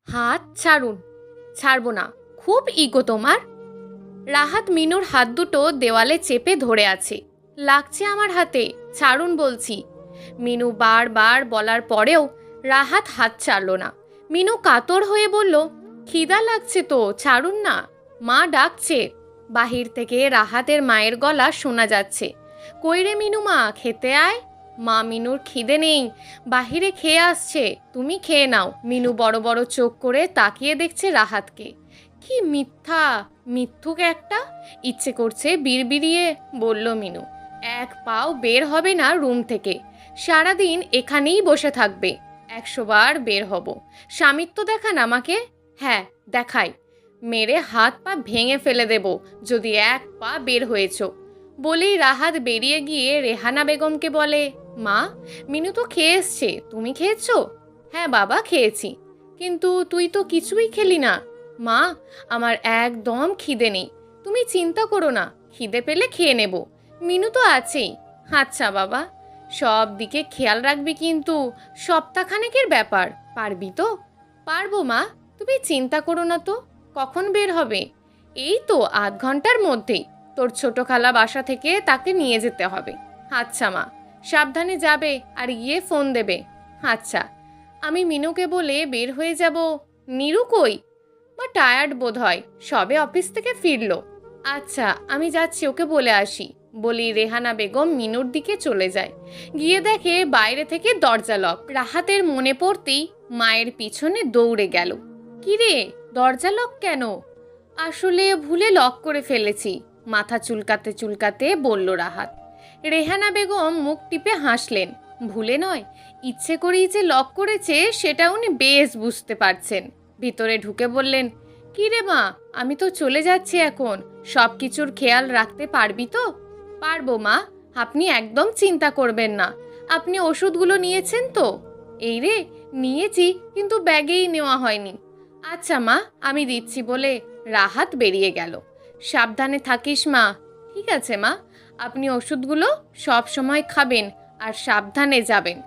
হাত ছাড়ুন। ছাড়বো না। খুব ইগো তোমার। রাহাত মিনুর হাত দুটো দেওয়ালে চেপে ধরে আছে। লাগছে আমার হাতে, ছাড়ুন বলছি। মিনু বারবার বলার পরেও রাহাত হাত ছাড়ল না। মিনু কাতর হয়ে বলল, খিদা লাগছে তো, ছাড়ুন না, মা ডাকছে। বাহির থেকে রাহাতের মায়ের গলা শোনা যাচ্ছে, কই রে মিনু মা, খেতে আয়। মা, মিনুর খিদে নেই, বাহিরে খেয়ে আসছে, তুমি খেয়ে নাও। মিনু বড় বড় চোখ করে তাকিয়ে দেখছে রাহাতকে। কি মিথ্যা, মিথ্যুক একটা। ইচ্ছে করছে বিড়বিড়িয়ে বলল মিনু, এক পাও বের হবে না রুম থেকে, সারাদিন এখানেই বসে থাকবে। 100 বার বের হব। স্বামিত্ব দেখান আমাকে। হ্যাঁ, দেখাই। মেরে হাত পা ভেঙে ফেলে দেব যদি এক পা বের হয়েছ। বলেই রাহাত বেরিয়ে গিয়ে রেহানা বেগমকে বলে, মা, মিনু তো খেয়ে এসছে, তুমি খেয়েছো? হ্যাঁ বাবা, খেয়েছি। কিন্তু তুই তো কিছুই খেলি না। মা, আমার একদম খিদে নেই, তুমি চিন্তা করো না, খিদে পেলে খেয়ে নেব, মিনু তো আছেই। আচ্ছা বাবা, সব দিকে খেয়াল রাখবি কিন্তু, সপ্তাহখানেকের ব্যাপার, পারবি তো? পারবো মা, তুমি চিন্তা করো না তো। কখন বের হবে? এই তো আধ ঘন্টার মধ্যেই। তোর ছোট খালা বাসা থেকে তাকে নিয়ে যেতে হবে। আচ্ছা মা, সাবধানে যাবে আর গিয়ে ফোন দেবে। আচ্ছা। আমি মিনুকে বলে বের হয়ে যাব। নিরু কই? বা টায়ার্ড বোধ হয়, সবে অফিস থেকে ফিরলো। আচ্ছা, আমি যাচ্ছি, ওকে বলে আসি। বলি রেহানা বেগম মিনুর দিকে চলে যায়। গিয়ে দেখে বাইরে থেকে দরজা লক। রাহাতের মনে পড়তেই মায়ের পিছনে দৌড়ে গেল। কিরে, দরজা লক কেন? আসলে ভুলে লক করে ফেলেছি, মাথা চুলকাতে চুলকাতে বলল রাহাত। রেহানা বেগম মুখ টিপে হাসলেন। ভুলে নয়, ইচ্ছে করেই যে লক করেছে সেটা উনি বেশ বুঝতে পারছেন। ভিতরে ঢুকে বললেন, কি রে মা, আমি তো চলে যাচ্ছি এখন, সব কিছুর খেয়াল রাখতে পারবি তো? পারবো মা, আপনি একদম চিন্তা করবেন না। আপনি ওষুধগুলো নিয়েছেন তো? এই রে, নিয়েছি, কিন্তু ব্যাগেই নেওয়া হয়নি। আচ্ছা মা, আমি দিচ্ছি বলে রাহাত বেরিয়ে গেল। সাবধানে থাকিস মা। ঠিক আছে মা, আপনি ওষুধগুলো সব সময় খাবেন আর সাবধানে যাবেন।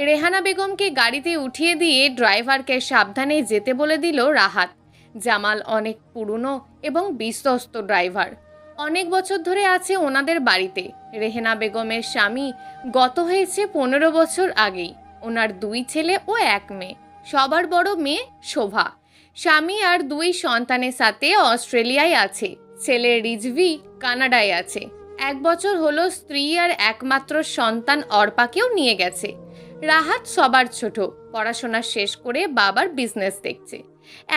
রেহানা বেগমকে গাড়িতে উঠিয়ে দিয়ে ড্রাইভারকে সাবধানে যেতে বলে দিল রাহাত। জামাল অনেক পুরনো এবং বিশ্বস্ত ড্রাইভার, অনেক বছর ধরে আছে ওনাদের বাড়িতে। রেহানা বেগমের স্বামী গত হয়েছে 15 বছর আগেই। ওনার 2 ছেলে ও 1 মেয়ে, সবার বড় মেয়ে শোভা। স্বামী আর 2 সন্তানের সাথে অস্ট্রেলিয়ায় আছে। ছেলে রিজভি কানাডায় আছে। 1 বছর হলো স্ত্রী আর একমাত্র সন্তান অর্পাকেও নিয়ে গেছে। রাহাত সবার ছোট, পড়াশোনা শেষ করে বাবার বিজনেস দেখছে।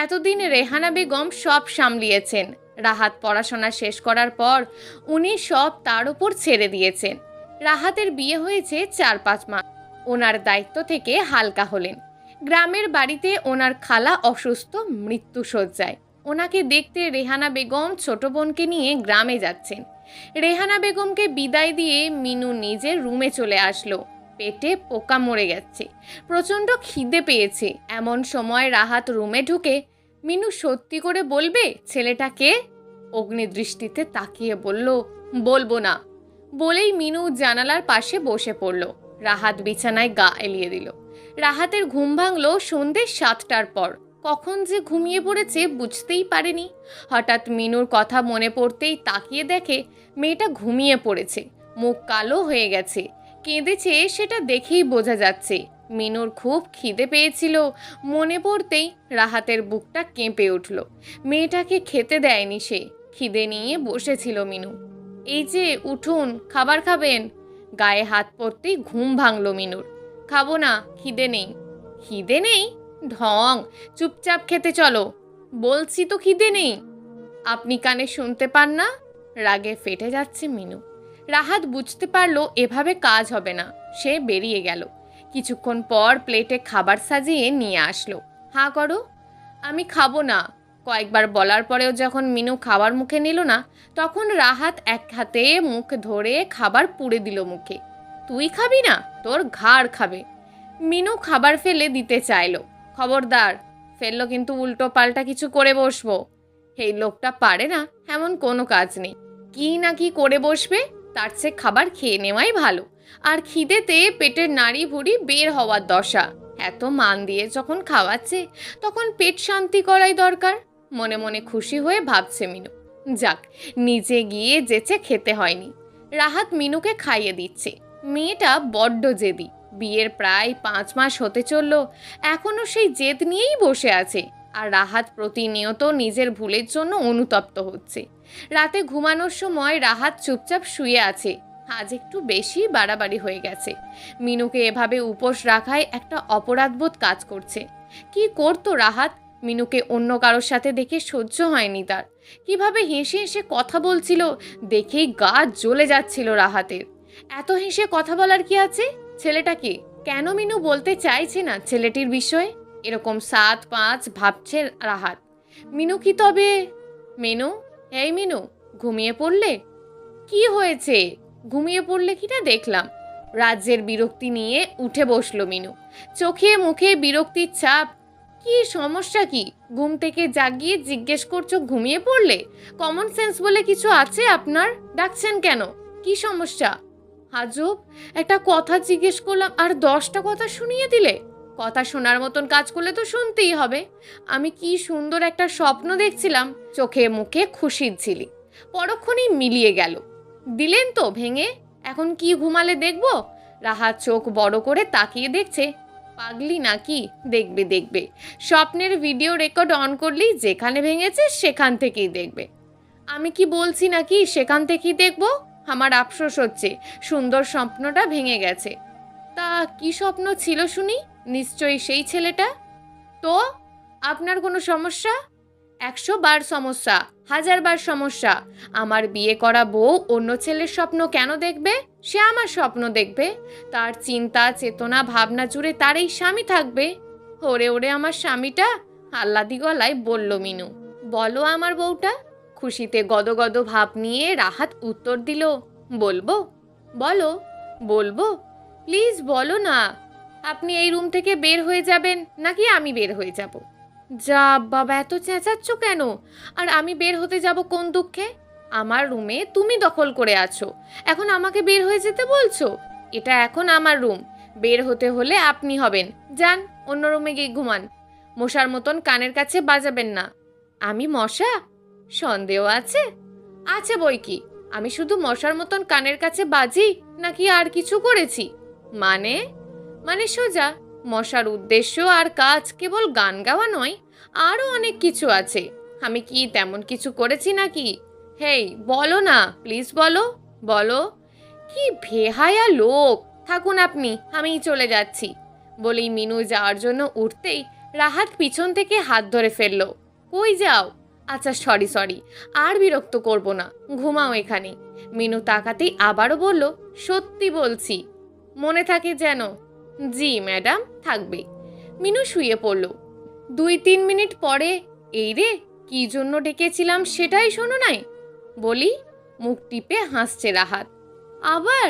এতদিন রেহানা বেগম সব সামলিয়েছেন। রাহাত পড়াশোনা শেষ করার পর উনি সব তার উপর ছেড়ে দিয়েছেন। রাহাতের বিয়ে হয়েছে 4-5 মাস। ওনার দায়িত্ব থেকে হালকা হলেন। গ্রামের বাড়িতে ওনার খালা অসুস্থ, মৃত্যুশয্যায়। ওনাকে দেখতে রেহানা বেগম ছোট বোনকে নিয়ে গ্রামে যাচ্ছেন। রেহানা বেগমকে বিদায় দিয়ে মিনু নিজের রুমে চলে আসলো। পেটে পোকা মরে গেছে, প্রচণ্ড খিদে পেয়েছে। এমন সময় রাহাত রুমে ঢুকে, মিনু সত্যি করে বলবে ছেলেটাকে? অগ্নিদৃষ্টিতে তাকিয়ে বলল, বলবো না। বলেই মিনু জানালার পাশে বসে পড়ল। রাহাত বিছানায় গা এলিয়ে দিল। রাহাতের ঘুম ভাঙল সন্ধ্যে 7টার পর। কখন যে ঘুমিয়ে পড়েছে বুঝতেই পারেনি। হঠাৎ মিনুর কথা মনে পড়তেই তাকিয়ে দেখে মেয়েটা ঘুমিয়ে পড়েছে, মুখ কালো হয়ে গেছে, কেঁদেছে, সেটা দেখেই বোঝা যাচ্ছে। মিনুর খুব খিদে পেয়েছিল। মনে পড়তেই রাহাতের বুকটা কেঁপে উঠল। মেয়েটাকে খেতে দেয়নি সে, খিদে নিয়ে বসেছিল মিনু। এই যে উঠুন, খাবার খাবেন। গায়ে হাত পড়তেই ঘুম ভাঙল মিনুর। খাবো না, খিদে নেই। খিদে নেই? ঢং, চুপচাপ খেতে চলো। বলছি তো খিদে নেই। আপনি কানে শুনতে পান না? রাগে ফেটে যাচ্ছে মিনু। রাহাত বুঝতে পারলো এভাবে কাজ হবে না। সে বেরিয়ে গেল। কিছুক্ষণ পর প্লেটে খাবার সাজিয়ে নিয়ে আসলো। হাঁ করো। আমি খাবো না। কয়েকবার বলার পরেও যখন মিনু খাবার মুখে নিল না, তখন রাহাত এক হাতে মুখ ধরে খাবার পুড়ে দিল মুখে। তুই খাবি না? তোর ঘাড় খাবে। মিনু খাবার ফেলে দিতে চাইলো। খবরদার, ফেললো কিন্তু উল্টো পাল্টা কিছু করে বসবো। এই লোকটা পারে না এমন কোনো কাজ নেই। কি না কি করে বসবে, তার চেয়ে খাবার খেয়ে নেওয়াই ভালো। আর খিদেতে পেটের নাড়ি ভুড়ি বের হওয়ার দশা। এত মান দিয়ে যখন খাওয়াচ্ছে তখন পেট শান্তি করাই দরকার। মনে মনে খুশি হয়ে ভাবছে মিনু। যাক, নিজে গিয়ে যেচে খেতে হয়নি। রাহাত মিনুকে খাইয়ে দিচ্ছে। মেয়েটা বড্ড জেদি। বিয়ের প্রায় 5 মাস হতে চলল, এখনো সেই জেদ নিয়েই বসে আছে। আর রাহাত প্রতিনিয়ত নিজের ভুলের জন্য অনুতপ্ত হচ্ছে। রাতে ঘুমানোর সময় রাহাত চুপচাপ শুয়ে আছে। আজ একটু বেশি বাড়াবাড়ি হয়ে গেছে। মিনুকে এভাবে উপোস রাখায় একটা অপরাধবোধ কাজ করছে। কি করতো রাহাত? মিনুকে অন্য কারোর সাথে দেখে সহ্য হয়নি তার। কিভাবে হেসে হেসে কথা বলছিল, দেখেই গা জ্বলে যাচ্ছিল রাহাতের। এত হেসে কথা বলার কি আছে? ছেলেটাকে কেন মিনু বলতে চাইছে না ছেলেটির বিষয়ে? এরকম 7-5 ভাবছে রাহাত। মিনু কি তবে? মিনু, এই মিনু, ঘুমিয়ে পড়লে? কি হয়েছে? ঘুমিয়ে পড়লে কিনা দেখলাম। রাজ্যের বিরক্তি নিয়ে উঠে বসলো মিনু। চোখে মুখে বিরক্তির ছাপ। কি সমস্যা কি? ঘুম থেকে জাগিয়ে জিজ্ঞেস করছো ঘুমিয়ে পড়লে? কমন সেন্স বলে কিছু আছে আপনার? ডাকছেন কেন? কি সমস্যা? আজব, একটা কথা জিজ্ঞেস করলাম আর 10টা কথা শুনিয়ে দিলে। কথা শোনার মতন কাজ করলে তো শুনতেই হবে। আমি কি সুন্দর একটা স্বপ্ন দেখছিলাম, চোখে মুখে খুশির ঝিলি। পরক্ষণেই মিলিয়ে গেল। দিলেন তো ভেঙে। এখন কি ঘুমালে দেখবো? রাহাত চোখ বড় করে তাকিয়ে দেখছে। পাগলি নাকি? দেখবে দেখবে, স্বপ্নের ভিডিও রেকর্ড অন করলেই যেখানে ভেঙেছে সেখান থেকেই দেখবে। আমি কি বলছি নাকি সেখান থেকেই দেখবো? আমার আফসোস হচ্ছে, সুন্দর স্বপ্নটা ভেঙে গেছে। তা কি স্বপ্ন ছিল শুনি? নিশ্চয়ই সেই ছেলেটা। তো আপনার কোনো সমস্যা? 100 বার সমস্যা, 1000 বার সমস্যা। আমার বিয়ে করা বউ অন্য ছেলের স্বপ্ন কেন দেখবে? সে আমার স্বপ্ন দেখবে। তার চিন্তা চেতনা ভাবনা জুড়ে তার এই স্বামী থাকবে। ওরে ওরে আমার স্বামীটা, আহ্লাদি গলায় বলল মিনু। বলো আমার বউটা। খুশিতে গদগদ ভাব নিয়ে রাহাত উত্তর দিল, বলবো। বলো। বলবো? প্লিজ বলো না। আপনি এই রুম থেকে বের হয়ে যাবেন নাকি আমি বের হয়ে যাব? যা বাবা, এত চেঁচাচ্ছ কেন? আর আমি বের হতে যাব কোন দুঃখে? আমার রুমে তুমি দখল করে আছো, এখন আমাকে বের হয়ে যেতে বলছো? এটা এখন আমার রুম। বের হতে হলে আপনি হবেন। যান, অন্য রুমে গিয়ে ঘুমান। মশার মতন কানের কাছে বাজাবেন না। আমি মশা? সন্দেহ আছে? আছে বই কি। আমি শুধু মশার মতন কানের কাছে বাজি নাকি আর কিছু করেছি? মানে? মানে সোজা, মশার উদ্দেশ্য আর কাজ কেবল গান গাওয়া নয়, আরও অনেক কিছু আছে। আমি কি তেমন কিছু করেছি নাকি? হেই, বলো না, প্লিজ বলো। বলো। কি ভেহায়া লোক। থাকুন আপনি, আমিই চলে যাচ্ছি। বলেই মিনু যাওয়ার জন্য উঠতেই রাহাত পিছন থেকে হাত ধরে ফেললো। কই যাও? আচ্ছা সরি সরি, আর বিরক্ত করব না, ঘুমাও এখানে। মিনু তাকাতেই আবারও বলল, সত্যি বলছি, মনে থাকে যেন। জি ম্যাডাম, থাকবে। মিনু শুয়ে পড়ল। 2-3 মিনিট পরে, এই রে, কি জন্য ডেকেছিলাম সেটাই শোনো নাই? বলি। মুখ টিপে হাসছে রাহাত। আবার?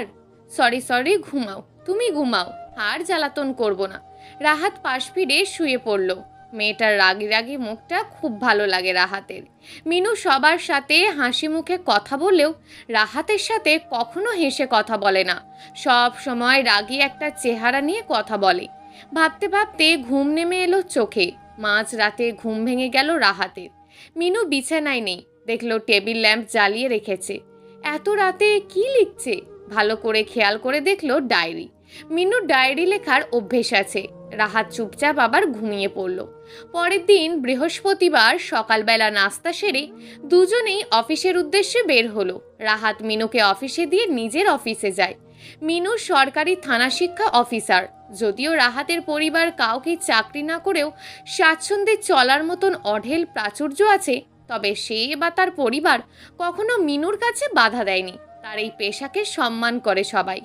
সরি সরি, ঘুমাও, তুমি ঘুমাও, আর জ্বালাতন করব না। রাহাত পাশ ফিরে শুয়ে পড়ল। মেয়েটার রাগি রাগি মুখটা খুব ভালো লাগে রাহাতের। মিনু সবার সাথে হাসি মুখে কথা বললেও রাহাতের সাথে কখনো হেসে কথা বলে না। সব সময় রাগী একটা চেহারা নিয়ে কথা বলে। ভাবতে ভাবতে ঘুম নেমে এলো চোখে। মাঝ রাতে ঘুম ভেঙে গেল রাহাতের। মিনু বিছানায় নেই, দেখলো টেবিল ল্যাম্প জ্বালিয়ে রেখেছে। এত রাতে কি লিখছে? ভালো করে খেয়াল করে দেখলো ডায়েরি। মিনুর ডায়েরি লেখার অভ্যেস আছে। রাহাত চুপচাপ আবার ঘুমিয়ে পড়ল। পরের দিন বৃহস্পতিবার সকালবেলা নাস্তা সেরে দুজনেই অফিসের উদ্দেশ্যে বের হলো। রাহাত মিনুকে অফিসে দিয়ে নিজের অফিসে যায়। মিনু সরকারি থানা শিক্ষা অফিসার। যদিও রাহাতের পরিবার কাউকে চাকরি না করেও স্বাচ্ছন্দ্যে চলার মতন অঢেল প্রাচুর্য আছে, তবে সে বা তার পরিবার কখনো মিনুর কাছে বাধা দেয়নি। তার এই পেশাকে সম্মান করে সবাই।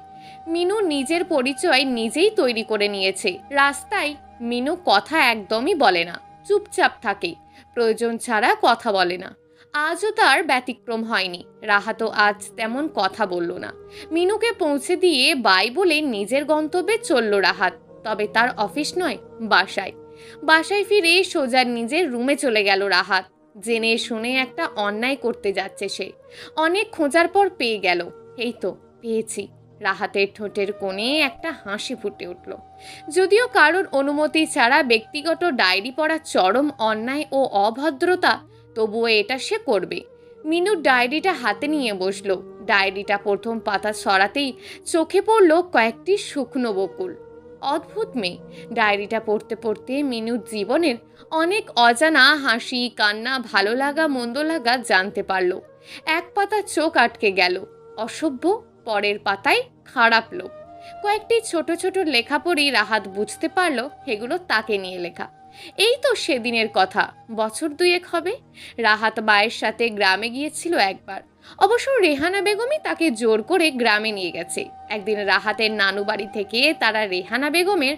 মিনু নিজের পরিচয় নিজেই তৈরি করে নিয়েছে। রাস্তায় মিনু কথা একদমই বলে না, চুপচাপ থাকে, প্রয়োজন ছাড়া কথা বলে না। আজও তার ব্যতিক্রম হয়নি। রাহাতও আজ তেমন কথা বলল না। মিনুকে পৌঁছে দিয়ে বাই বলে নিজের গন্তব্যে চলল রাহাত। তবে তার অফিস নয়, বাসায়। বাসায় ফিরে সোজা নিজের রুমে চলে গেল রাহাত। জেনে শুনে একটা অন্যায় করতে যাচ্ছে সে। অনেক খোঁজার পর পেয়ে গেল। এই তো পেয়েছি। রাহাতের ঠোঁটের কোণে একটা হাসি ফুটে উঠল। যদিও কারোর অনুমতি ছাড়া ব্যক্তিগত ডায়েরি পড়া চরম অন্যায় ও অভদ্রতা, তবুও এটা সে করবে। মিনু ডায়েরিটা হাতে নিয়ে বসলো। ডায়েরিটা প্রথম পাতা সরাতেই চোখে পড়ল কয়েকটি শুকনো বকুল। অদ্ভুত মেয়ে। ডায়েরিটা পড়তে পড়তে মিনুর জীবনের অনেক অজানা হাসি, কান্না, ভালো লাগা, মন্দ লাগা জানতে পারল। এক পাতা চোখ আটকে গেল, অসভ্য। পরের পাতায় খারাপ লোক। কয়েকটি ছোট ছোট লেখা পড়েই রাহাত বুঝতে পারল এগুলো তাকে নিয়ে লেখা। এই তো সেদিনের কথা, বছর দুয়েক হবে। রাহাত মায়ের সাথে গ্রামে গিয়েছিল একবার। অবশ্য রেহানা বেগমই তাকে জোর করে গ্রামে নিয়ে গেছে। একদিন রাহাতের নানু বাড়ি থেকে তারা রেহানা বেগমের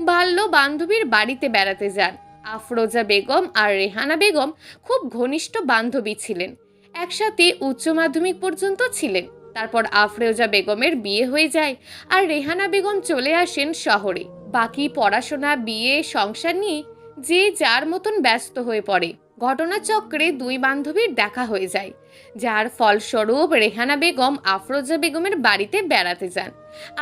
বাল্য বান্ধবীর বাড়িতে বেড়াতে যান। আফরোজা বেগম আর রেহানা বেগম খুব ঘনিষ্ঠ বান্ধবী ছিলেন। একসাথে উচ্চ মাধ্যমিক পর্যন্ত ছিলেন। তারপর আফরোজা বেগমের বিয়ে হয়ে যায় আর রেহানা বেগম চলে আসেন শহরে। বাকি পড়াশোনা, বিয়ে, সংসার নিয়ে যে যার মতন ব্যস্ত হয়ে পড়ে। ঘটনাচক্রে দুই বান্ধবীর দেখা হয়ে যায়, যার ফলস্বরূপ রেহানা বেগম আফরোজা বেগমের বাড়িতে বেড়াতে যান।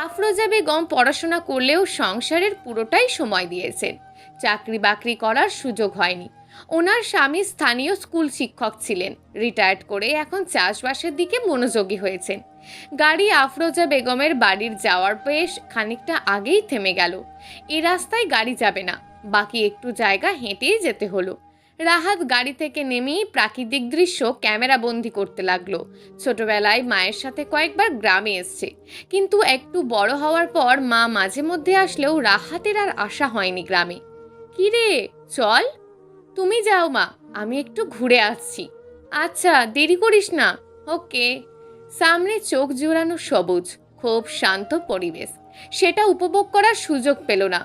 আফরোজা বেগম পড়াশোনা করলেও সংসারের পুরোটাই সময় দিয়েছেন। চাকরি বাকরি করার সুযোগ হয়নি। ওনার স্বামী স্থানীয় স্কুল শিক্ষক ছিলেন, রিটায়ার্ড করে এখন চাষবাসের দিকে মনোযোগী হয়েছেন। গাড়ি আফরোজা বেগমের বাড়ির যাওয়ার বেশ খানিকটা আগেই থেমে গেল। এ রাস্তায় গাড়ি যাবে না, বাকি একটু জায়গা হেঁটেই যেতে হলো। রাহাত গাড়ি থেকে নেমেই প্রাকৃতিক দৃশ্য ক্যামেরা বন্দি করতে লাগলো। ছোটবেলায় মায়ের সাথে কয়েকবার গ্রামে এসছে, কিন্তু একটু বড় হওয়ার পর মা মাঝে মধ্যে আসলেও রাহাতের আর আসা হয়নি গ্রামে। কি রে, চল। তুমি যাও মা, আমি একটু ঘুরে আসছি। আচ্ছা, দেরি করিস না। ওকে। সামনে চোখ জোড়ানো সবুজ, খুব শান্ত পরিবেশ, সেটা উপভোগ করার সুযোগ পেল না।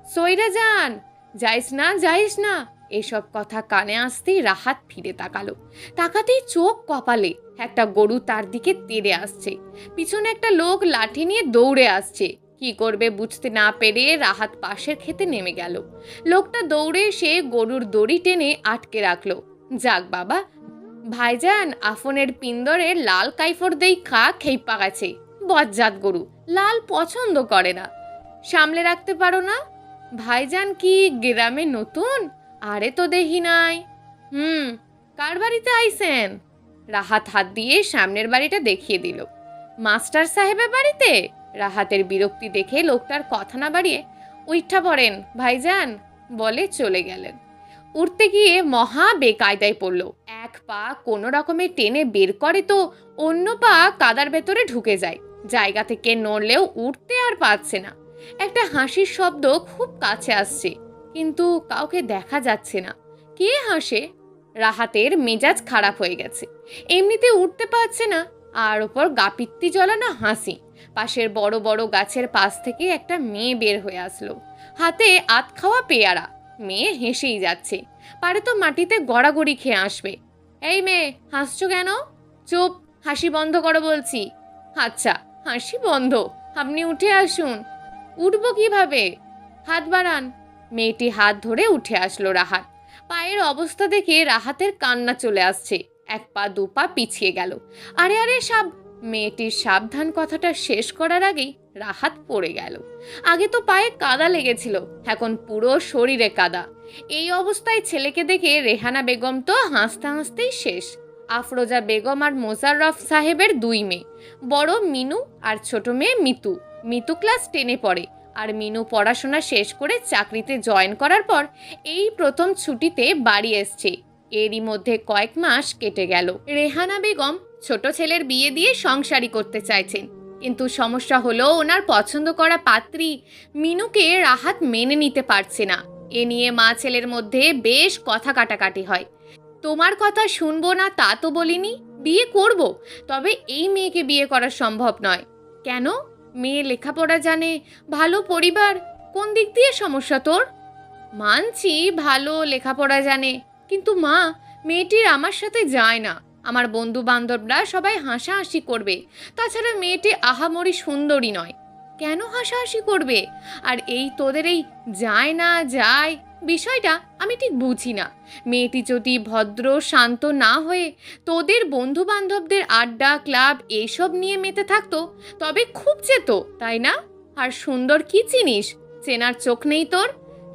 সইরা যান, যাইস না যাইস না, এসব কথা কানে আসতেই রাহাত ফিরে তাকালো। তাকাতেই চোখ কপালে। একটা গরু তার দিকে তেড়ে আসছে। পিছনে একটা লোক লাঠি নিয়ে দৌড়ে আসছে। কি করবে বুঝতে না পেরে রাহাত পাশের খেতে নেমে গেল। লোকটা দৌড়ে এসে গরুর দড়ি টেনে আটকে রাখলো। যাক বাবা, ভাইজান আফনের পিন্দরে লাল কাইফর দেই খা খেইপা গেছে। বজ্জাত গরু, লাল পছন্দ করে না। সামলে রাখতে পারো না? ভাইজান কি গ্রামে নতুন? আরে তো দেখি নাই। কার বাড়িতে আইসেন? রাহাত হাত দিয়ে সামনের বাড়িটা দেখিয়ে দিল। মাস্টার সাহেবের বাড়িতে। রাহাতের বিরক্তি দেখে লোকটার কথা না বাড়িয়ে উইঠা পড়েন ভাইজান বলে চলে গেলেন। উঠতে গিয়ে মহা বেকায়দায় পড়ল। এক পা কোনো রকমে টেনে বের করে তো অন্য পা কাদার ভেতরে ঢুকে যায়। জায়গা থেকে নড়লেও উঠতে আর পারছে না। একটা হাসির শব্দ খুব কাছে আসছে, কিন্তু কাউকে দেখা যাচ্ছে না। কে হাসে? রাহাতের মেজাজ খারাপ হয়ে গেছে। এমনিতে উঠতে পারছে না, আর ওপর গাপিত্তি জ্বলানো হাসি। পাশের বড় বড় গাছের পাশ থেকে একটা মেয়ে বের হয়ে আসলো, হাতে আত খাওয়া পেয়ারা। মেয়ে হেসেই যাচ্ছে, পারে তো মাটিতে গড়াগড়ি খেয়ে আসবে। এই মেয়ে, হাসছো কেন? চুপ, হাসি বন্ধ করো বলছি। আচ্ছা, হাসি বন্ধ, আপনি উঠে আসুন। উঠবো কিভাবে? হাত বাড়ান। মেয়েটি হাত ধরে উঠে আসলো। রাহাত পায়ের অবস্থা দেখে রাহাতের কান্না চলে আসছে। এক পা দু পা পিছিয়ে গেল। আরে আরে মেয়েটির সাবধান কথাটা শেষ করার আগেই রাহাত পড়ে গেল। আগে তো পায়ে কাদা লেগেছিল, এখন পুরো শরীরে কাদা। এই অবস্থায় ছেলেকে দেখে রেহানা বেগম তো হাসতে হাসতেই শেষ। আফরোজা বেগম আর মোজাররফ সাহেবের দুই মেয়ে, বড় মিনু আর ছোট মেয়ে মিতু। মিতু ক্লাস 10-এ পড়ে, আর মিনু পড়াশোনা শেষ করে চাকরিতে জয়েন করার পর এই প্রথম ছুটিতে বাড়ি এসছে। এরই মধ্যে কয়েক মাস কেটে গেল। রেহানা বেগম ছোট ছেলের বিয়ে দিয়ে সংসারী করতে চাইছেন, কিন্তু সমস্যা হলো ওনার পছন্দ করা পাত্রী মিনুকে রাহাত মেনে নিতে পারছে না। এ নিয়ে মা ছেলের মধ্যে বেশ কথা কাটাকাটি হয়। তোমার কথা শুনবো না তা তো বলিনি, বিয়ে করব, তবে এই মেয়েকে বিয়ে করা সম্ভব নয়। কেন? মেয়ে লেখাপড়া জানে, ভালো পরিবার, কোন দিক দিয়ে সমস্যা তোর? মানছি ভালো লেখাপড়া জানে, কিন্তু মা, মেয়েটির আমার সাথে যায় না। আমার বন্ধু বান্ধবরা সবাই হাসাহাসি করবে। তাছাড়া মেয়েটি আহামরি সুন্দরী নয়। কেন হাসাহাসি করবে? আর এই তোদের এই যায় না যায়, বিষয়টা আমি ঠিক বুঝি না। মেয়েটি যদি ভদ্র শান্ত না হয়ে তোদের বন্ধু বান্ধবদের আড্ডা ক্লাব এইসব নিয়ে মেতে থাকতো তবে খুব যেত, তাই না? আর সুন্দর কি চিনিস, চেনার চোখ নেই তোর?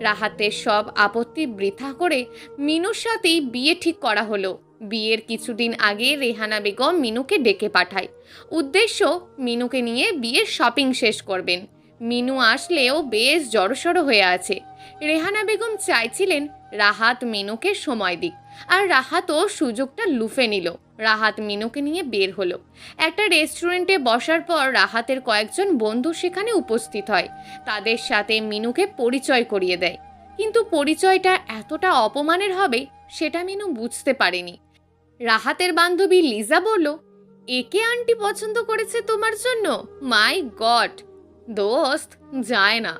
রাহাতের সব আপত্তি বৃথা করে মিনুর সাথেই বিয়ে ঠিক করা হলো। বিয়ের কিছুদিন আগে রেহানা বেগম মিনুকে ডেকে পাঠায়। উদ্দেশ্য, মিনুকে নিয়ে বিয়ের শপিং শেষ করবেন। মিনু আসলেও বেশ জড়সড় হয়ে আছে। রেহানা বেগম চাইছিলেন রাহাত মিনুকে সময় দিক, আর রাহাতও সুযোগটা লুফে নিল। রাহাত মিনুকে নিয়ে বের হলো। একটা রেস্টুরেন্টে বসার পর রাহাতের কয়েকজন বন্ধু সেখানে উপস্থিত হয়। তাদের সাথে মিনুকে পরিচয় করিয়ে দেয়, কিন্তু পরিচয়টা এতটা অপমানের হবে সেটা মিনু বুঝতে পারেনি। রাহাতের বান্ধবী লিজা বলল, একে আন্টি পছন্দ করেছে তোমার জন্য? মাই গড দোস্ত, যায় না।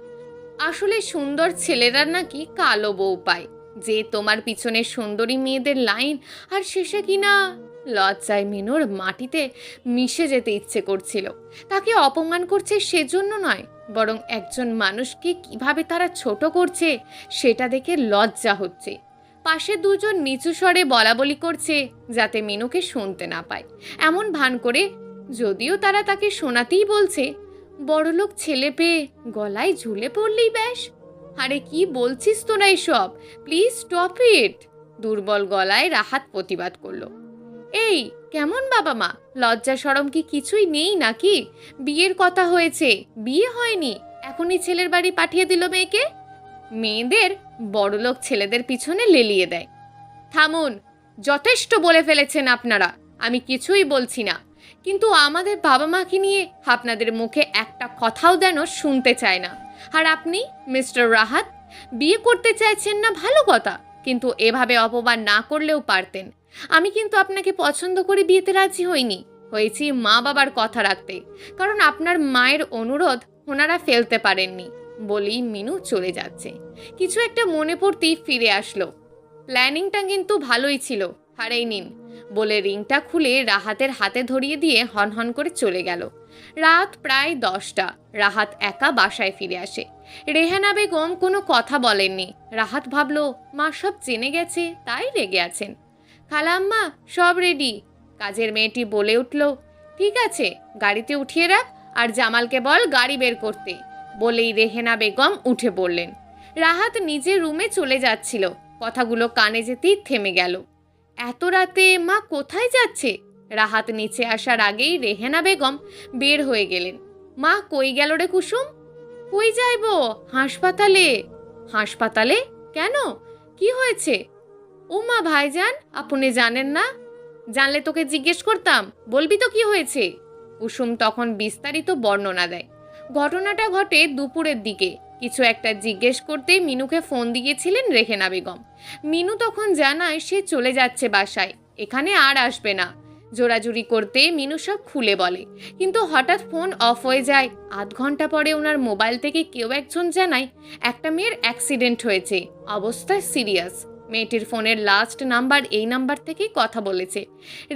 আসলে সুন্দর ছেলেরা নাকি কালো বউ পায়। যে তোমার পিছনে সুন্দরী মেয়েদের লাইন, আর শেষে কিনা। লজ্জায় মিনুর মাটিতে মিশে যেতে ইচ্ছে করছিল। তাকে অপমান করছে সেজন্য নয়, বরং একজন মানুষকে কিভাবে তারা ছোট করছে সেটা দেখে লজ্জা হচ্ছে। পাশে দুজন নিচু স্বরে বলাবলি করছে যাতে মিনুকে শুনতে না পায়, এমন ভান করে, যদিও তারা তাকে শোনাতেই বলছে। বড়লোক ছেলে পেয়ে গলায় ঝুলে পড়লেই ব্যাস। আরে কি বলছিস তোরা এসব? Please stop it. দুর্বল গলায় রাহাত প্রতিবাদ করলো। এই কেমন বাবা মা, লজ্জা শরম কি কিছুই নেই নাকি? বিয়ের কথা হয়েছে, বিয়ে হয়নি, এখনই ছেলের বাড়ি পাঠিয়ে দিল মেয়েকে। মেয়েদের বড়লোক ছেলেদের পিছনে লেলিয়ে দেয়। থামুন, যথেষ্ট বলে ফেলেছেন আপনারা, আমি কিছুই বলছি না। কিন্তু আমাদের বাবা মাকে নিয়ে আপনাদের মুখে একটা কথাও যেন শুনতে চায় না। আর আপনি মিস্টার রাহাত, বিয়ে করতে চাইছেন না ভালো কথা, কিন্তু এভাবে অপমান না করলেও পারতেন। আমি কিন্তু আপনাকে পছন্দ করে বিয়েতে রাজি হইনি, হয়েছি মা বাবার কথা রাখতে, কারণ আপনার মায়ের অনুরোধ ওনারা ফেলতে পারেননি। বলেই মিনু চলে যাচ্ছে। কিছু একটা মনে পড়তেই ফিরে আসলো। প্ল্যানিংটা কিন্তু ভালোই ছিল, আর এই নিন বলে রিংটা খুলে রাহাতের হাতে ধরিয়ে দিয়ে হনহন করে চলে গেল। রাত প্রায় 10টা। রাহাত একা বাসায় ফিরে আসে। রেহানা বেগম কোনো কথা বলেননি। রাহাত ভাবলো মা সব জেনে গেছে, তাই রেগে আছেন। খালাম্মা সব রেডি, কাজের মেয়েটি বলে উঠল। ঠিক আছে, গাড়িতে উঠিয়ে রাখ, আর জামালকে বল গাড়ি বের করতে। বলেই রেহানা বেগম উঠে পড়লেন। রাহাত নিজের রুমে চলে যাচ্ছিল, কথাগুলো কানে যেতেই থেমে গেল। এত রাতে মা কোথায় যাচ্ছে? রাহাত নিচে আসার আগেই রেহানা বেগম বের হয়ে গেলেন। মা কই গেল রে কুসুম? কই যাইব? হাসপাতালে। হাসপাতালে কেন? কি হয়েছে? ও মা ভাইজান, আপনি জানেন না? জানলে তোকে জিজ্ঞেস করতাম, বলবি তো কি হয়েছে। কুসুম তখন বিস্তারিত বর্ণনা দেয়। ঘটনাটা ঘটে দুপুরের দিকে। কিছু একটা জিজ্ঞেস করতেই মিনুকে ফোন দিয়েছিলেন রেহেনা বেগম। মিনু তখন জানায় সে চলে যাচ্ছে বাসায়, এখানে আর আসবে না। জোরাজুরি করতে মিনু সব খুলে বলে, কিন্তু হঠাৎ ফোন অফ হয়ে যায়। আধ ঘন্টা পরে ওনার মোবাইল থেকে কেউ একজন জানায় একটা মেয়ের অ্যাক্সিডেন্ট হয়েছে, অবস্থা সিরিয়াস। মেয়েটির ফোনের লাস্ট নাম্বার এই নাম্বার থেকেই কথা বলেছে।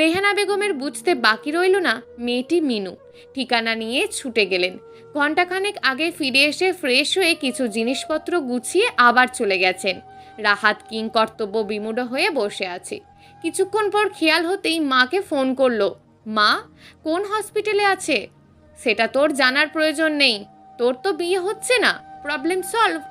রেহানা বেগমের বুঝতে বাকি রইল না মেয়েটি মিনু। ঠিকানা নিয়ে ছুটে গেলেন। ঘণ্টাখানেক আগে ফিরে এসে ফ্রেশ হয়ে কিছু জিনিসপত্র গুছিয়ে আবার চলে গেছেন। রাহাত কিং কর্তব্য বিমূঢ় হয়ে বসে আছে। কিছুক্ষণ পর খেয়াল হতেই মাকে ফোন করলো। মা, কোন হসপিটালে আছে? সেটা তোর জানার প্রয়োজন নেই, তোর তো বিয়ে হচ্ছে না, প্রবলেম সলভ।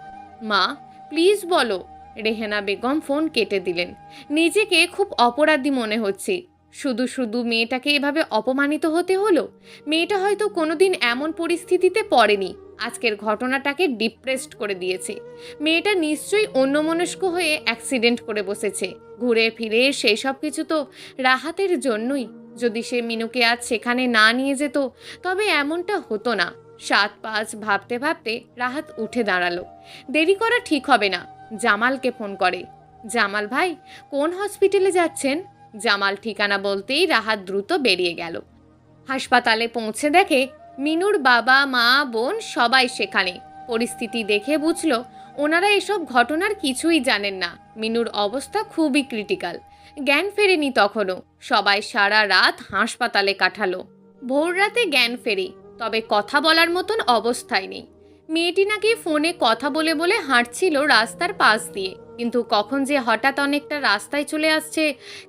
মা প্লিজ বলো। রেহানা বেগম ফোন কেটে দিলেন। নিজেকে খুব অপরাধী মনে হচ্ছে। শুধু শুধু মেয়েটাকে এভাবে অপমানিত হতে হলো। মেয়েটা হয়তো কোনোদিন এমন পরিস্থিতিতে পড়েনি, আজকের ঘটনাটাকে ডিপ্রেসড করে দিয়েছে। মেয়েটা নিশ্চয়ই অন্যমনস্ক হয়ে অ্যাক্সিডেন্ট করে বসেছে। ঘুরে ফিরে সেই সব কিছু তো রাহাতের জন্যই। যদি সে মিনুকে আজ সেখানে না নিয়ে যেত তবে এমনটা হতো না। 7-5 ভাবতে ভাবতে রাহাত উঠে দাঁড়ালো। দেরি করা ঠিক হবে না। জামালকে ফোন করে। জামাল ভাই, কোন হসপিটালে যাচ্ছেন? জামাল ঠিকানা বলতেই রাহাত দ্রুত বেরিয়ে গেল। হাসপাতালে পৌঁছে দেখে মিনুর বাবা মা বোন সবাই সেখানে। পরিস্থিতি দেখে বুঝলো ওনারা এসব ঘটনার কিছুই জানেন না। মিনুর অবস্থা খুবই ক্রিটিক্যাল, জ্ঞান ফেরেনি তখনও। সবাই সারা রাত হাসপাতালে কাটালো। ভোর রাতে জ্ঞান ফেরে, তবে কথা বলার মতন অবস্থায় নেই। মেয়েটি নাকি ফোনে কথা বলে বলে হাঁটছিল রাস্তার পাশ দিয়ে, কিন্তু কখন যে হঠাৎ অনেকটা রাস্তায় চলে আসছে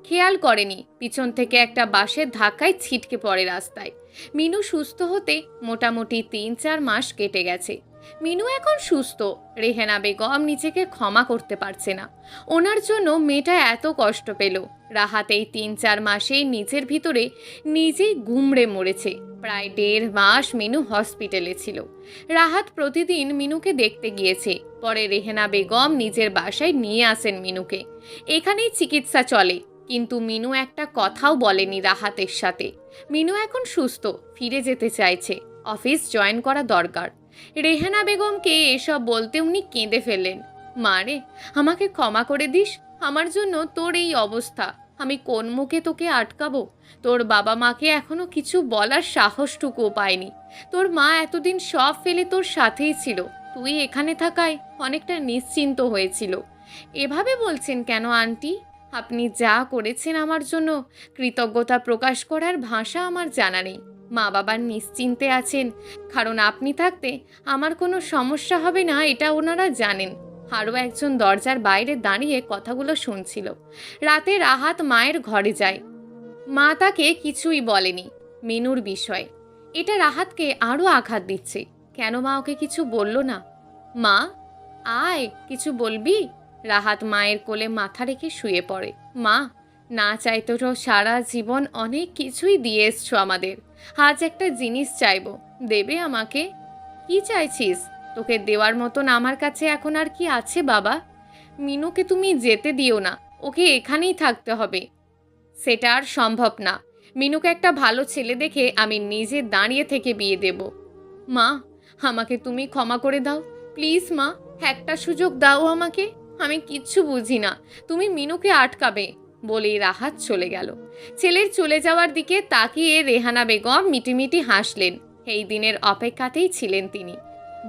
খেয়াল করেনি। পিছন থেকে একটা বাসের ধাক্কায় ছিটকে পড়ে রাস্তায়। মিনু সুস্থ হতে মোটামুটি ৩-৪ মাস কেটে গেছে। মিনু এখন সুস্থ। রেহেনা বেগম নিজেকে ক্ষমা করতে পারছে না, ওনার জন্য মেয়েটা এত কষ্ট পেল। রাহাত এই ৩-৪ মাসেই নিজের ভিতরে নিজেই গুমড়ে মরেছে। প্রায় ১.৫ মাস মিনু হসপিটালে ছিল। রাহাত প্রতিদিন মিনুকে দেখতে গিয়েছে। পরে রেহেনা বেগম নিজের বাসায় নিয়ে আসেন মিনুকে। এখানেই চিকিৎসা চলে, কিন্তু মিনু একটা কথাও বলেনি রাহাতের সাথে। মিনু এখন সুস্থ, ফিরে যেতে চাইছে, অফিস জয়েন করা দরকার। রেহানা বেগমকে এসব বলতে উনি কেঁদে ফেললেন। মা রে, আমাকে ক্ষমা করে দিস, আমার জন্য তোর এই অবস্থা। আমি কোন মুখে তোকে আটকাবো? তোর বাবা মাকে এখনো কিছু বলার সাহসটুকুও পায়নি। তোর মা এতদিন সব ফেলে তোর সাথেই ছিল, তুই এখানে থাকায় অনেকটা নিশ্চিন্ত হয়েছিল। এভাবে বলছেন কেন আন্টি? আপনি যা করেছেন আমার জন্য কৃতজ্ঞতা প্রকাশ করার ভাষা আমার জানা নেই। মা বাবার নিশ্চিন্তে আছেন, কারণ আপনি থাকতে আমার কোনো সমস্যা হবে না, এটা ওনারা জানেন। আরও একজন দরজার বাইরে দাঁড়িয়ে কথাগুলো শুনছিল। রাতে রাহাত মায়ের ঘরে যায়। মা তাকে কিছুই বলেনি মিনুর বিষয়ে। এটা রাহাতকে আরও আঘাত দিচ্ছে। কেন মা ওকে কিছু বলল না? মা, আয়, কিছু বলবি? রাহাত মায়ের কোলে মাথা রেখে শুয়ে পড়ে। মা, না চাইতো তো সারা জীবন অনেক কিছুই দিয়ে এসছো আমাদের, আজ একটা জিনিস চাইবো, দেবে আমাকে? কি চাইছিস? তোকে দেওয়ার মতন আমার কাছে এখন আর কি আছে বাবা? মিনুকে তুমি যেতে দিও না, ওকে এখানেই থাকতে হবে। সেটা আর সম্ভব না। মিনুকে একটা ভালো ছেলে দেখে আমি নিজে দাঁড়িয়ে থেকে বিয়ে দেব। মা, আমাকে তুমি ক্ষমা করে দাও প্লিজ। মা, একটা সুযোগ দাও আমাকে, আমি কিচ্ছু বুঝি না, তুমি মিনুকে আটকাবে। বলেই রাহাত চলে গেল। ছেলের চলে যাওয়ার দিকে তাকিয়ে রেহানা বেগম মিটিমিটি হাসলেন। এই দিনের অপেক্ষাতেই ছিলেন তিনি।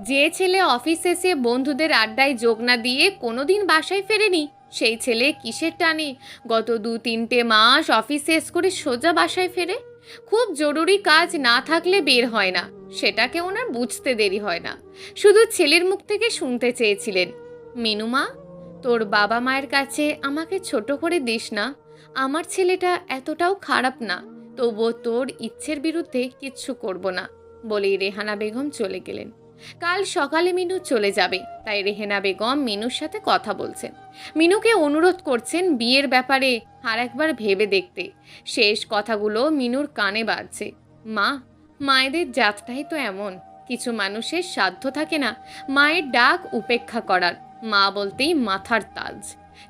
যে ছেলে অফিস এসে বন্ধুদের আড্ডায় যোগ না দিয়ে কোনোদিন বাসায় ফেরেনি, সেই ছেলে কিসের টানে গত ২-৩টে মাস অফিস শেষ করে সোজা বাসায় ফেরে? খুব জরুরি কাজ না থাকলে বের হয় না, সেটাকে ওনার বুঝতে দেরি হয় না। শুধু ছেলের মুখ থেকে শুনতে চেয়েছিলেন, মিনু মা, তোর বাবা মায়ের কাছে আমাকে ছোট করে দিস না। আমার ছেলেটা এতটাও খারাপ না, তবুও তোর ইচ্ছের বিরুদ্ধে কিচ্ছু করব না। বলেই রেহানা বেগম চলে গেলেন। কাল সকালে মিনু চলে যাবে, তাই রেহেনা বেগম মিনুর সাথে কথা বলছেন। মিনুকে অনুরোধ করছেন বিয়ের ব্যাপারে আর একবার ভেবে দেখতে। শেষ কথাগুলো মিনুর কানে বাজছে। মা, মায়েদের জাতটাই তো এমন, কিছু মানুষের সাধ্য থাকে না মায়ের ডাক উপেক্ষা করার। মা বলতেই মাথার তাজ।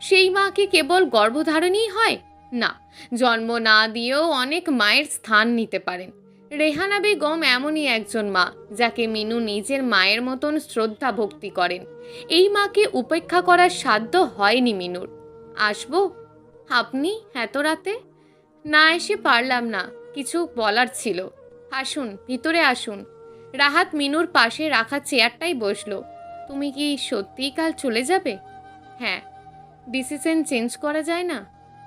সেই মা কি কেবল গর্ভধারণই হয়? না, জন্ম না দিয়েও অনেক মায়ের স্থান নিতে পারেন। রেহানা বেগম এমনই একজন মা, যাকে মিনু নিজের মায়ের মতন শ্রদ্ধা ভক্তি করেন। এই মাকে উপেক্ষা করার সাধ্য হয়নি মিনুর। আসবো? আপনি এত রাতে? না এসে পারলাম না, কিছু বলার ছিল। আসুন, ভিতরে আসুন। রাহাত মিনুর পাশে রাখা চেয়ারটাই বসলো। তুমি কি সত্যিই কাল চলে যাবে? হ্যাঁ। ডিসিশন চেঞ্জ করা যায় না?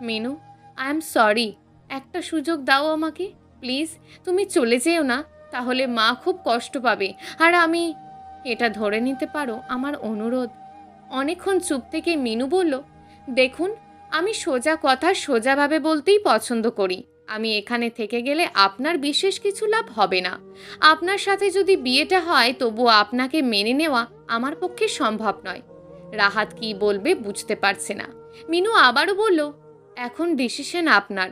মিনু, আই এম সরি, একটা সুযোগ দাও আমাকে প্লিজ। তুমি চলে যেও না, তাহলে মা খুব কষ্ট পাবে। আর আমি, এটা ধরে নিতে পারো আমার অনুরোধ। অনেকক্ষণ চুপ থেকে মিনু বলল, দেখুন, আমি সোজা কথা সোজাভাবে বলতেই পছন্দ করি। আমি এখানে থেকে গেলে আপনার বিশেষ কিছু লাভ হবে না। আপনার সাথে যদি বিয়েটা হয়, তবুও আপনাকে মেনে নেওয়া আমার পক্ষে সম্ভব নয়। রাহাত কি বলবে বুঝতে পারছে না। মিনু আবারও বলল, এখন ডিসিশন আপনার।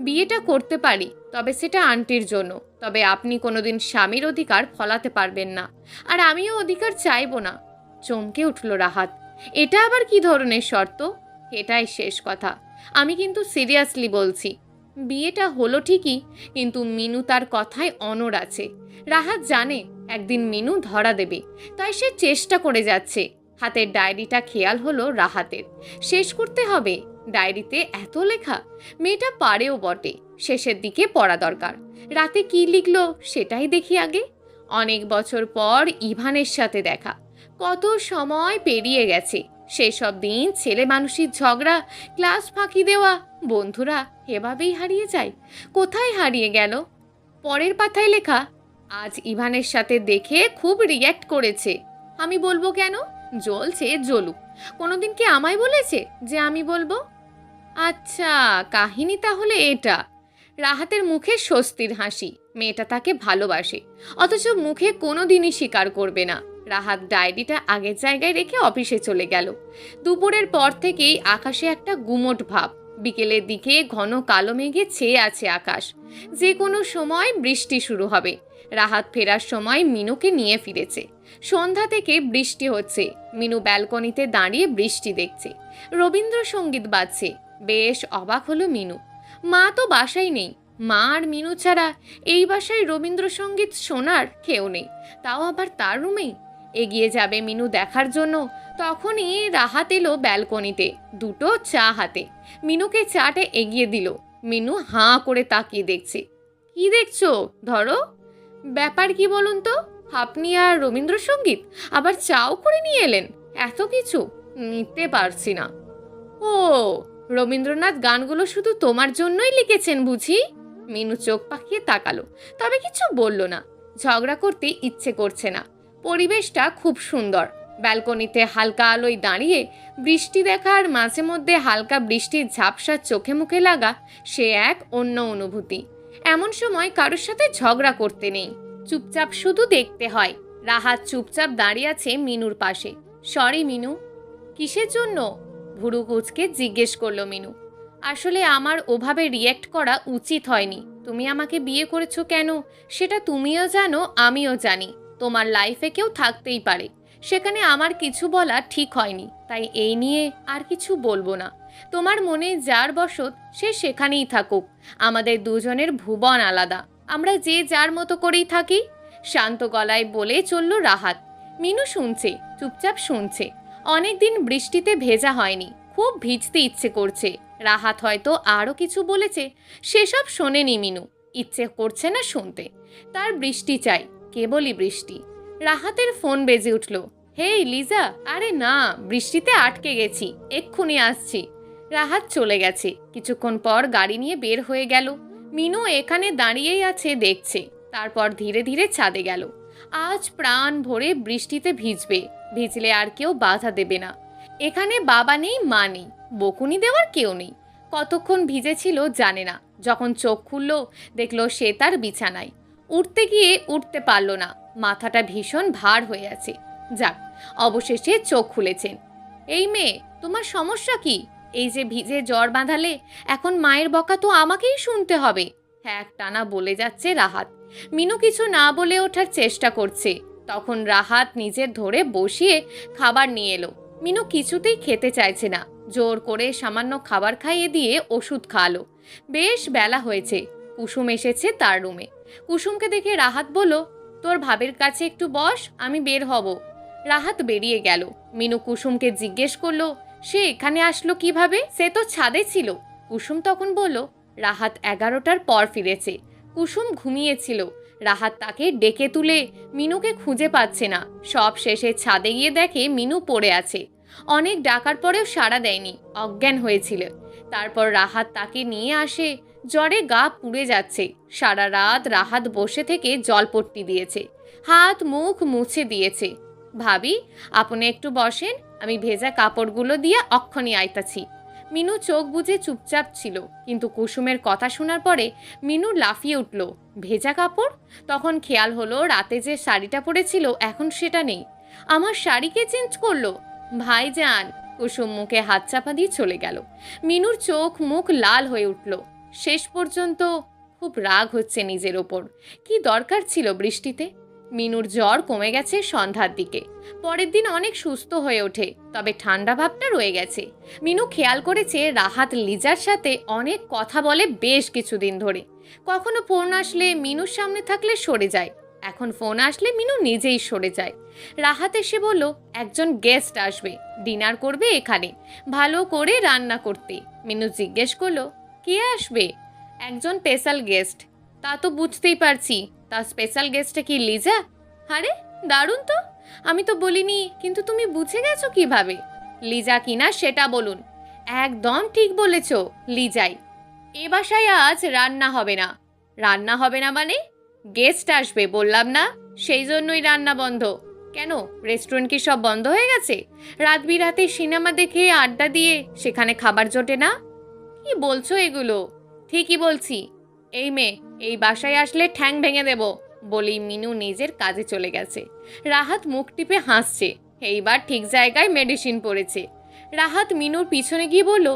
বিয়েটা করতে পারি, তবে সেটা আন্টির জন্য। তবে আপনি কোনোদিন স্বামীর অধিকার ফলাতে পারবেন না, আর আমিও অধিকার চাইব না। চমকে উঠল রাহাত। এটা আবার কি ধরনের শর্ত? এটাই শেষ কথা। আমি কিন্তু সিরিয়াসলি বলছি। বিয়েটা হলো ঠিকই, কিন্তু মিনু তার কথায় অনড় আছে। রাহাত জানে একদিন মিনু ধরা দেবে, তাই সে চেষ্টা করে যাচ্ছে। হাতের ডায়েরিটা খেয়াল হলো রাহাতের। শেষ করতে হবে। ডায়েরিতে এত লেখা, মেয়েটা পারেও বটে, শেষের দিকে পড়া দরকার। রাতে কি লিখলো সেটাই দেখি আগে। অনেক বছর পর ইভানের সাথে দেখা, কত সময় পেরিয়ে গেছে। সেসব দিন, ছেলে মানুষের ঝগড়া, ক্লাস ফাঁকি দেওয়া, বন্ধুরা এভাবেই হারিয়ে যায়। কোথায় হারিয়ে গেল? পরের পাতায় লেখা, আজ ইভানের সাথে দেখে খুব রিয়্যাক্ট করেছে, আমি বলবো কেন? জ্বলছে জ্বলুক। কোনোদিন কি আমায় বলেছে যে আমি বলবো? আচ্ছা, কাহিনী তাহলে এটা। রাহাতের মুখে স্বস্তির হাসি। মেয়েটা তাকে ভালোবাসে, অথচ মুখে কোনো দিনই স্বীকার করবে না। রাহাত ডায়েরিটা আগের জায়গায় রেখে অফিসে চলে গেল। দুপুরের পর থেকেই আকাশে একটা গুমোট ভাব। বিকেলের দিকে ঘন কালো মেঘে ছেয়ে আছে আকাশ। যে কোনো সময় বৃষ্টি শুরু হবে। রাহাত ফেরার সময় মিনুকে নিয়ে ফিরেছে। সন্ধ্যা থেকে বৃষ্টি হচ্ছে। মিনু ব্যালকনিতে দাঁড়িয়ে বৃষ্টি দেখছে। রবীন্দ্রসঙ্গীত বাজছে। বেশ অবাক হলো মিনু। মা তো বাসায় নেই। মা আর মিনু ছাড়া এই বাসায় রবীন্দ্রসঙ্গীত শোনার কেউ নেই, তাও আবার তার রুমেই। এগিয়ে যাবে মিনু দেখার জন্য, তখনই রাহাত এলো ব্যালকনিতে, দুটো চা হাতে। মিনুকে চাটা এগিয়ে দিল। মিনু হাঁ করে তাকিয়ে দেখছে। কি দেখছো? ধরো। ব্যাপার কি বলুন তো? আপনি আর রবীন্দ্রসঙ্গীত, আবার চাও করে নিয়ে এলেন? এত কিছু নিতে পারছি না। ও, রবীন্দ্রনাথ গানগুলো শুধু তোমার জন্যই লিখেছেন বুঝি? মিনু চোখ পাকিয়ে তাকালো, তবে কিছু বলল না। ঝগড়া করতে ইচ্ছে করছে না। পরিবেশটা খুব সুন্দর। ব্যালকনিতে হালকা আলোয় দাঁড়িয়ে বৃষ্টি দেখা আর মাঝে মধ্যে হালকা বৃষ্টির ঝাপসা চোখে মুখে লাগা, সে এক অন্য অনুভূতি। এমন সময় কারোর সাথে ঝগড়া করতে নেই, চুপচাপ শুধু দেখতে হয়। রাহাত চুপচাপ দাঁড়িয়ে আছে মিনুর পাশে। সরি মিনু। কিসের জন্য? ভুরু কুঁচকে জিজ্ঞেস করলো মিনু। আসলে আমার ওভাবে রিয়্যাক্ট করা উচিত হয়নি। তুমি আমাকে বিয়ে করেছো কেন সেটা তুমিও জানো, আমিও জানি। তোমার লাইফে কেউ থাকতেই পারে, সেখানে আমার কিছু বলা ঠিক হয়নি, তাই এই নিয়ে আর কিছু বলবো না। তোমার মনে যার বসত সে সেখানেই থাকুক। আমাদের দুজনের ভুবন আলাদা, আমরা যে যার মতো করেই থাকি। শান্ত গলায় বলে চলল রাহাত। মিনু শুনছে, চুপচাপ শুনছে। অনেকদিন বৃষ্টিতে ভেজা হয়নি, খুব ভিজতে ইচ্ছে করছে। রাহাত হয়তো আরও কিছু বলেছে, সেসব শোনেনি মিনু। ইচ্ছে করছে না শুনতে, তার বৃষ্টি চাই, কেবলই বৃষ্টি। রাহাতের ফোন বেজে উঠল। হেই লিজা, আরে না, বৃষ্টিতে আটকে গেছি, এক্ষুনি আসছি। রাহাত চলে গেছে। কিছুক্ষণ পর গাড়ি নিয়ে বের হয়ে গেল। মিনু এখানে দাঁড়িয়েই আছে, দেখছে। তারপর ধীরে ধীরে ছাদে গেল। আজ প্রাণ ভরে বৃষ্টিতে ভিজবে, ভিজলে আর কেউ বাধা দেবে না। এখানে বাবা নেই, মা নেই, বকুনি দেওয়ার কেউ নেই। কতক্ষণ ভিজেছিল জানে না। যখন চোখ খুলল, দেখলো সে তার বিছানায়। উঠতে গিয়ে উঠতে পারল না, মাথাটা ভীষণ ভার হয়ে আছে। যাক, অবশেষে চোখ খুলেছেন। এই মেয়ে, তোমার সমস্যা কি? এই যে ভিজে জ্বর বাঁধালে, এখন মায়ের বকা তো আমাকেই শুনতে হবে। হ্যাঁ, একটানা বলে যাচ্ছে রাহাত। মিনু কিছু না বলে ওঠার চেষ্টা করছে। তখন রাহাত নিজের ধরে বসিয়ে খাবার নিয়ে এলো। মিনু কিছুতেই খেতে চাইছে না। জোর করে সামান্য খাবার খাইয়ে দিয়ে ওষুধ খাওয়ালো। বেশ বেলা হয়েছে। কুসুম এসেছে তার রুমে। কুসুমকে দেখে রাহাত বলল, তোর ভাবের কাছে একটু বস, আমি বের হব। রাহাত বেরিয়ে গেল। মিনু কুসুমকে জিজ্ঞেস করলো, সে এখানে আসলো কিভাবে? সে তো ছাদে ছিল। কুসুম তখন বলল, রাহাত 11টার পর ফিরেছে। কুসুম ঘুমিয়েছিল। রাহাত তাকে ডেকে তুলে, মিনুকে খুঁজে পাচ্ছে না। সব শেষে ছাদে গিয়ে দেখে মিনু পড়ে আছে। অনেক ডাকার পরেও সাড়া দেয়নি, অজ্ঞান হয়েছিল। তারপর রাহাত তাকে নিয়ে আসে। জ্বরে গা পুড়ে যাচ্ছে। সারা রাত রাহাত বসে থেকে জলপট্টি দিয়েছে, হাত মুখ মুছে দিয়েছে। ভাবি, আপনি একটু বসেন, আমি ভেজা কাপড়গুলো দিয়ে অক্ষণি আইতাছি। মিনু চোখ বুজে চুপচাপ ছিল, কিন্তু কুসুমের কথা শোনার পরে মিনু লাফিয়ে উঠল। ভেজা কাপড়? তখন খেয়াল হলো রাতে যে শাড়িটা পরেছিল এখন সেটা নেই। আমার শাড়িকে চেঞ্জ করলো? ভাইজান। কুসুম মুখে হাত চাপা দিয়ে চলে গেল। মিনুর চোখ মুখ লাল হয়ে উঠল। শেষ পর্যন্ত খুব রাগ হচ্ছে নিজের ওপর। কি দরকার ছিল বৃষ্টিতে? মিনুর জ্বর কমে গেছে সন্ধ্যার দিকে। পরের দিন অনেক সুস্থ হয়ে ওঠে, তবে ঠান্ডা ভাবটা রয়ে গেছে। মিনু খেয়াল করেছে রাহাত লিজার সাথে অনেক কথা বলে বেশ কিছুদিন ধরে। কখনো ফোন আসলে মিনুর সামনে থাকলে সরে যায়, এখন ফোন আসলে মিনু নিজেই সরে যায়। রাহাত এসে বলল, একজন গেস্ট আসবে, ডিনার করবে এখানে, ভালো করে রান্না করতে। মিনু জিজ্ঞেস করলো, কে আসবে? একজন স্পেশাল গেস্ট। তা তো বুঝতেই পারছি, তা স্পেশাল গেস্টটা কি লিজা? আরে দারুণ তো, আমি তো বলিনি, কিন্তু তুমি বুঝে গেছো কিভাবে? লিজা কিনা সেটা বলুন। একদম ঠিক বলেছ, লিজাই। এ বাসায় আজ রান্না হবে না। রান্না হবে না মানে? গেস্ট আসবে বললাম না, সেই জন্যই রান্না বন্ধ। কেন, রেস্টুরেন্ট কি সব বন্ধ হয়ে গেছে? রাত বিরাতে সিনেমা দেখে আড্ডা দিয়ে সেখানে খাবার জোটে না? কি বলছো এগুলো? ঠিকই বলছি। এই মেয়ে, এই বাসায় আসলে ঠ্যাং ভেঙে দেব, বলেই মিনু নিজের কাজে চলে গেছে। রাহাত মুখ টিপে হাসছে। এইবার ঠিক জায়গায় মেডিসিন পড়েছে। রাহাত মিনুর পিছনে গিয়ে বলল,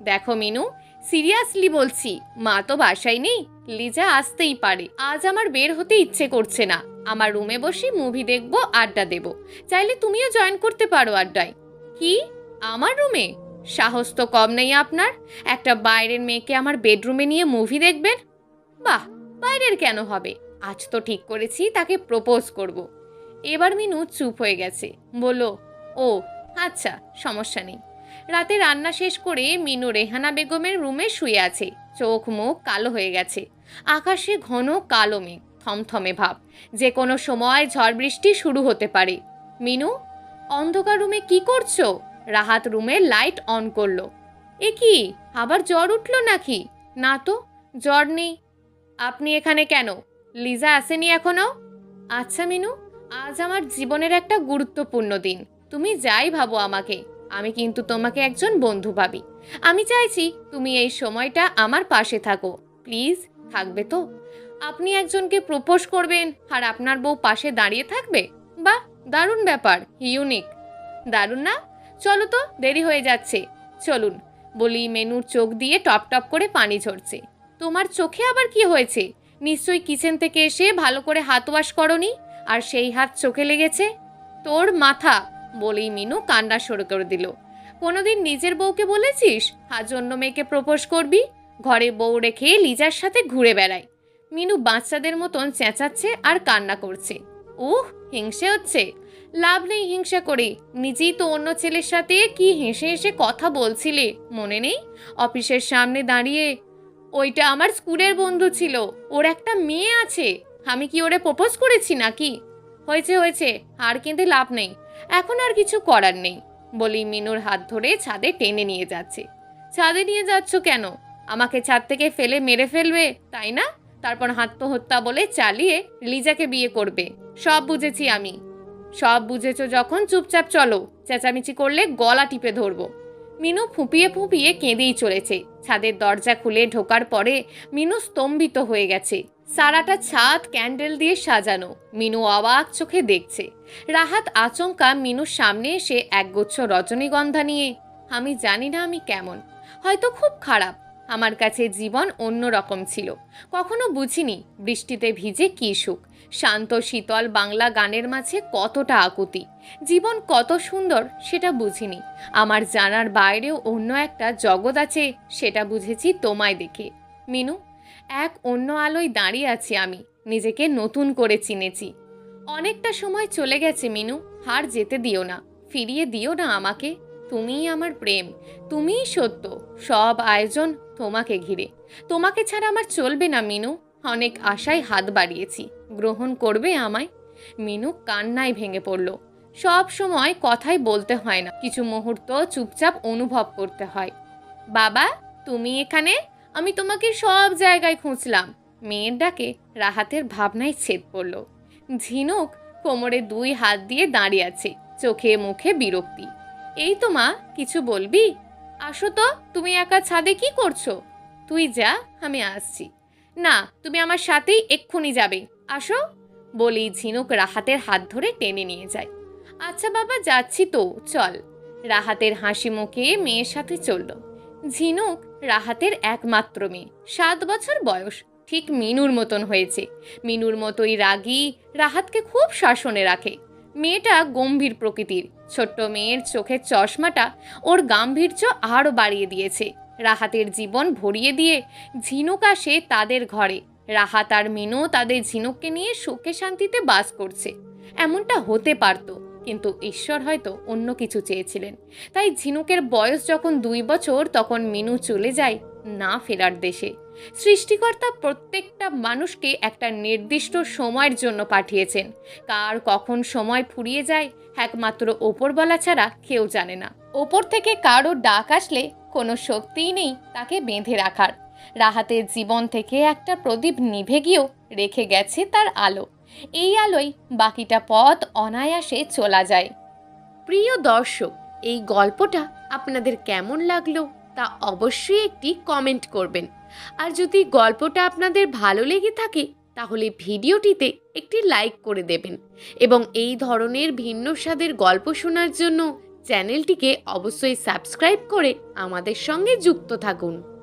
দেখো মিনু, সিরিয়াসলি বলছি, মা তো বাসায় নেই, লিজা আসতেই পারে। আজ আমার বের হতে ইচ্ছে করছে না। আমার রুমে বসে মুভি দেখবো, আড্ডা দেব। চাইলে তুমিও জয়েন করতে পারো আড্ডায়। কি, আমার রুমে? সাহস তো কম নেই আপনার। একটা বাইরের মেয়েকে আমার বেডরুমে নিয়ে মুভি দেখবেন? বাহ, বাইরের কেন হবে? আজ তো ঠিক করেছি তাকে প্রপোজ করব। এবার মিনু চুপ হয়ে গেছে। বলল, ও আচ্ছা, সমস্যা নেই। রাতে রান্না শেষ করে মিনু রেহানা বেগমের রুমে শুয়ে আছে। চোখ মুখ কালো হয়ে গেছে। আকাশে ঘন কালো মেঘ, থমথমে ভাব। যে কোনো সময় ঝড় বৃষ্টি শুরু হতে পারে। মিনু, অন্ধকার রুমে কি করছো? রাহাত রুমের লাইট অন করলো। এ কি, আবার জ্বর উঠলো নাকি? না তো, জ্বর নেই। আপনি এখানে কেন? লিজা আসেনি এখনো? আচ্ছা মিনু, আজ আমার জীবনের একটা গুরুত্বপূর্ণ দিন। তুমি যাই ভাবো আমাকে, আমি কিন্তু তোমাকে একজন বন্ধু ভাবি। আমি চাইছি তুমি এই সময়টা আমার পাশে থাকো। প্লিজ, থাকবে তো? আপনি একজনকে প্রপোজ করবেন আর আপনার বউ পাশে দাঁড়িয়ে থাকবে? বাহ, দারুণ ব্যাপার, ইউনিক। দারুণ না? চলো তো, দেরি হয়ে যাচ্ছে। চলুন। বলি মেনুর চোখ দিয়ে টপ টপ করে পানি ঝরছে। তোমার চোখে আবার কি হয়েছে? নিশ্চয়ই কিচেন থেকে এসে ভালো করে হাত ওয়াশ করনি, আর সেই হাত চোখে লেগেছে। তোর মাথা, বলেই মিনু কান্না শুরু করে দিল। কোনোদিন নিজের বউকে বলেছিস আজ অন্য মেয়েকে প্রপোজ করবি? ঘরে বউ রেখে লিজার সাথে ঘুরে বেড়ায়। মিনু বাচ্চাদের মতন চেঁচাচ্ছে আর কান্না করছে। হিংসে হচ্ছে? লাভ নেই হিংসা করে। নিজেই তো অন্য ছেলের সাথে কি হেসে হেসে কথা বলছিলে, মনে নেই? অফিসের সামনে দাঁড়িয়ে। ওইটা আমার স্কুলের বন্ধু ছিল, ওর একটা মেয়ে আছে। আমি কি ওরে প্রপোজ করেছি নাকি? হয়েছে হয়েছে, আর কিন্তু লাভ নেই। এখন আর কিছু করার নেই, বলি মিনুর হাত ধরে ছাদে টেনে নিয়ে যাচ্ছে। ছাদে নিয়ে যাচ্ছ কেন? আমাকে ছাদ থেকে ফেলে মেরে ফেলবে, তাই না? তারপর আত্মহত্যা বলে চালিয়ে লিজাকে বিয়ে করবে। সব বুঝেছি আমি। সব বুঝেছো যখন চুপচাপ চলো, চেঁচামেচি করলে গলা টিপে ধরবো। মিনু ফুঁপিয়ে ফুঁপিয়ে কেঁদেই চলেছে। ছাদের দরজা খুলে ঢোকার পরে মিনু স্তম্ভিত হয়ে গেছে। সারাটা ছাদ ক্যান্ডেল দিয়ে সাজানো। মিনু অবাক চোখে দেখছে। রাহাত আচমকা মিনুর সামনে এসে একগুচ্ছ রজনীগন্ধা নিয়ে। আমি জানি না আমি কেমন, হয়তো খুব খারাপ। আমার কাছে জীবন অন্য রকম ছিল। কখনো বুঝিনি বৃষ্টিতে ভিজে কী সুখ, শান্ত শীতল বাংলা গানের মাঝে কতটা আকুতি। জীবন কত সুন্দর সেটা বুঝিনি। আমার জানার বাইরেও অন্য একটা জগৎ আছে, সেটা বুঝেছি তোমায় দেখে। মিনু, এক অন্য আলোয় দাঁড়িয়ে আছি আমি, নিজেকে নতুন করে চিনেছি। অনেকটা সময় চলে গেছে মিনু, হার যেতে দিও না, ফিরিয়ে দিও না আমাকে। তুমিই আমার প্রেম, তুমিই সত্য, সব আয়োজন তোমাকে ঘিরে। তোমাকে ছাড়া আমার চলবে না মিনু। অনেক আশায় হাত বাড়িয়েছি, গ্রহণ করবে আমায়? মিনু কান্নায় ভেঙে পড়ল। সব সময় কথাই বলতে হয় না, কিছু মুহূর্ত চুপচাপ অনুভব করতে হয়। বাবা, তুমি এখানে? আমি তোমাকে সব জায়গায় খুঁজলাম। মেয়ের ডাকে রাহাতের ভাবনায় ছেদ পড়ল। ঝিনুক কোমরে দুই হাত দিয়ে দাঁড়িয়ে আছে, চোখে মুখে বিরক্তি। এই তো মা, কিছু বলবি? আসো তো, তুমি একা ছাদে কি করছো? তুই যা, আমি আসছি। না, তুমি আমার সাথেই এক্ষুনি যাবে, আসো। বলি ঝিনুক রাহাতের হাত ধরে টেনে নিয়ে যায়। আচ্ছা বাবা, যাচ্ছি তো, চল। রাহাতের হাসি মুখে মেয়ের সাথে চলল। ঝিনুক রাহাতের একমাত্র মেয়ে, 7 বছর বয়স, ঠিক মিনুর মতন হয়েছে। মিনুর মতোই রাগী, রাহাতকে খুব শাসনে রাখে। মেয়েটা গম্ভীর প্রকৃতির। ছোট্ট মেয়ের চোখের চশমাটা ওর গাম্ভীর্য আরও বাড়িয়ে দিয়েছে। রাহাতের জীবন ভরিয়ে দিয়ে ঝিনুক আসে তাদের ঘরে। রাহাত আর মিনু তাদের ঝিনুককে নিয়ে সুখে শান্তিতে বাস করছে। এমনটা হতে পারত, কিন্তু ঈশ্বর হয়তো অন্য কিছু চেয়েছিলেন। তাই ঝিনুকের বয়স যখন 2 বছর, তখন মিনু চলে যায় না ফেরার দেশে। সৃষ্টিকর্তা প্রত্যেকটা মানুষকে একটা নির্দিষ্ট সময়ের জন্য পাঠিয়েছেন। কার কখন সময় ফুরিয়ে যায় একমাত্র ওপরওয়ালা ছাড়া কেউ জানে না। ওপর থেকে কারো ডাক আসলে কোনো শক্তিই নেই তাকে বেঁধে রাখার। রাহাতের জীবন থেকে একটা প্রদীপ নিভে গিয়েও রেখে গেছে তার আলো। এই আলোয় বাকিটা পথ অনায়াসে চলা যায়। প্রিয় দর্শক, এই গল্পটা আপনাদের কেমন লাগলো তা অবশ্যই একটি কমেন্ট করবেন। আর যদি গল্পটা আপনাদের ভালো লেগে থাকে তাহলে ভিডিওটিতে একটি লাইক করে দেবেন এবং এই ধরনের ভিন্ন স্বাদের গল্প শোনার জন্য চ্যানেলটিকে অবশ্যই সাবস্ক্রাইব করে আমাদের সঙ্গে যুক্ত থাকুন।